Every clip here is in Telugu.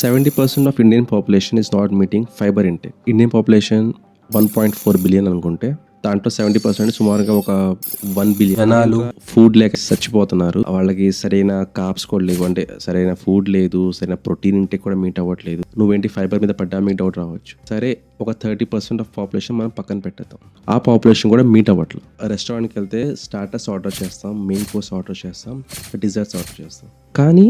70% of Indian population is not meeting fibre intake. Indian population 1.4 billion అనుకుంటే దాంట్లో 70% సుమారుగా ఒక 1 బిలియన్ జనాలు ఫుడ్ లేక చచ్చిపోతున్నారు. వాళ్ళకి సరైన కార్బ్స్ కూడా లేవు, అంటే సరైన ఫుడ్ లేదు, సరైన ప్రోటీన్ ఇంటేక్ కూడా మీట్ అవ్వట్లేదు. నువ్వేంటి ఫైబర్ మీద పడ్డా మీకు డౌట్ రావచ్చు. సరే, ఒక 30% ఆఫ్ పాపులేషన్ మనం పక్కన పెట్టేద్దాం. ఆ పాపులేషన్ కూడా మీట్ అవ్వట్లేదు. రెస్టారెంట్కి వెళ్తే స్టార్టర్స్ ఆర్డర్ చేస్తాం, మెయిన్ కోర్స్ ఆర్డర్ చేస్తాం, డిజర్ట్స్ ఆర్డర్ చేస్తాం. కానీ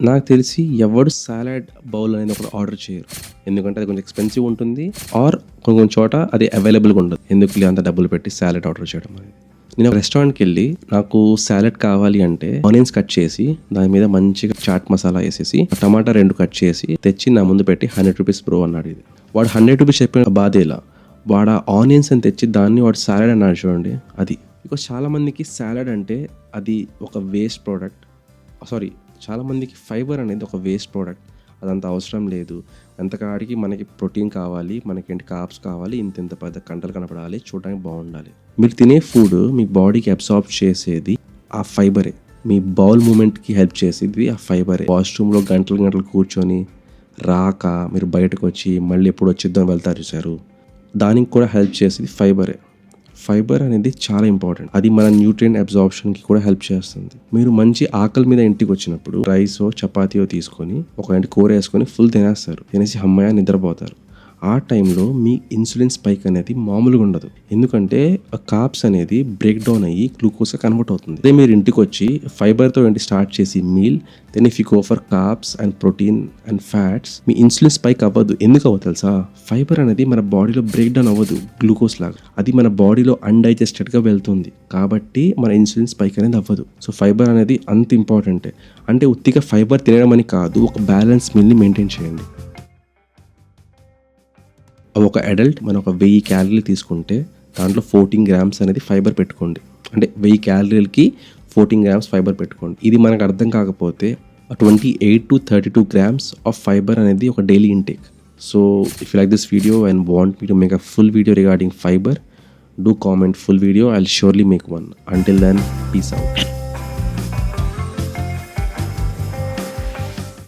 నాకు తెలిసి ఎవడు సాలడ్ బౌల్ అనేది ఒకటి ఆర్డర్ చేయరు. ఎందుకంటే అది కొంచెం ఎక్స్పెన్సివ్ ఉంటుంది, ఆర్ కొన్ని చోట అది అవైలబుల్గా ఉండదు. ఎందుకు అంత డబ్బులు పెట్టి సాలడ్ ఆర్డర్ చేయడం అనేది. నేను ఒక రెస్టారెంట్కి వెళ్ళి నాకు సాలడ్ కావాలి అంటే ఆనియన్స్ కట్ చేసి దాని మీద మంచిగా చాట్ మసాలా వేసేసి టమాటా 2 కట్ చేసి తెచ్చి నా ముందు పెట్టి 100 రూపీస్ బ్రో అన్నాడు. ఇది వాడు 100 రూపీస్ చెప్పిన బాధేలా వాడు ఆనియన్స్ అని తెచ్చి దాన్ని వాడు సాలడ్ అన్నాడు చూడండి. అది బికాస్ చాలామందికి సాలడ్ అంటే అది ఒక వేస్ట్ ప్రోడక్ట్. చాలామందికి ఫైబర్ అనేది ఒక వేస్ట్ ప్రోడక్ట్. అదంత అవసరం లేదు. ఎంతకాడికి మనకి ప్రోటీన్ కావాలి, మనకి కార్బ్స్ కావాలి, ఇంత పెద్ద కంటలు కనపడాలి, చూడడానికి బాగుండాలి. మీరు తినే ఫుడ్ మీ బాడీకి అబ్సార్బ్ చేసేది ఆ ఫైబరే. మీ బౌల్ మూమెంట్కి హెల్ప్ చేసేది ఆ ఫైబరే. వాష్రూమ్లో గంటలు కూర్చొని రాక మీరు బయటకు వచ్చి మళ్ళీ ఎప్పుడు వచ్చిద్దాం వెళ్తారు చూసారు, దానికి కూడా హెల్ప్ చేసేది ఫైబరే. ఫైబర్ అనేది చాలా ఇంపార్టెంట్. అది మన న్యూట్రియంట్ అబ్జార్ప్షన్కి కూడా హెల్ప్ చేస్తుంది. మీరు మంచి ఆకలి మీద ఇంటికి వచ్చినప్పుడు రైసో చపాతీయో తీసుకొని ఒక కూర వేసుకొని ఫుల్ తినేస్తారు. తినేసి అమ్మాయి నిద్రపోతారు. ఆ టైంలో మీ ఇన్సులిన్ స్పైక్ అనేది మామూలుగా ఉండదు. ఎందుకంటే కార్బ్స్ అనేది బ్రేక్ డౌన్ అయ్యి గ్లూకోజ్గా కన్వర్ట్ అవుతుంది. అదే మీరు ఇంటికి వచ్చి ఫైబర్తో స్టార్ట్ చేసి meal, then if you go for carbs and protein and fats, మీ ఇన్సులిన్ స్పైక్ అవ్వదు. ఎందుకు అవ్వదు తెలుసా? ఫైబర్ అనేది మన బాడీలో బ్రేక్ డౌన్ అవ్వదు గ్లూకోజ్ లాగా. అది మన బాడీలో అన్డైజెస్టెడ్గా వెళ్తుంది. కాబట్టి మన ఇన్సులిన్ స్పైక్ అనేది అవ్వదు. సో ఫైబర్ అనేది అంత ఇంపార్టెంటే. అంటే ఉత్తిగా ఫైబర్ తినడం అని కాదు, ఒక బ్యాలెన్స్ మీల్ని మెయింటైన్ చేయండి. ఒక అడల్ట్ మనం ఒక 1000 క్యాలరీలు తీసుకుంటే దాంట్లో 14 గ్రామ్స్ అనేది ఫైబర్ పెట్టుకోండి. అంటే 1000 క్యాలరీలకి 14 గ్రామ్స్ ఫైబర్ పెట్టుకోండి. ఇది మనకు అర్థం కాకపోతే 28 to 32 గ్రామ్స్ ఆఫ్ ఫైబర్ అనేది ఒక daily intake. So if you like this video and want me to make a full video regarding fibre, do comment full video. I'll surely make one. Until then, peace out.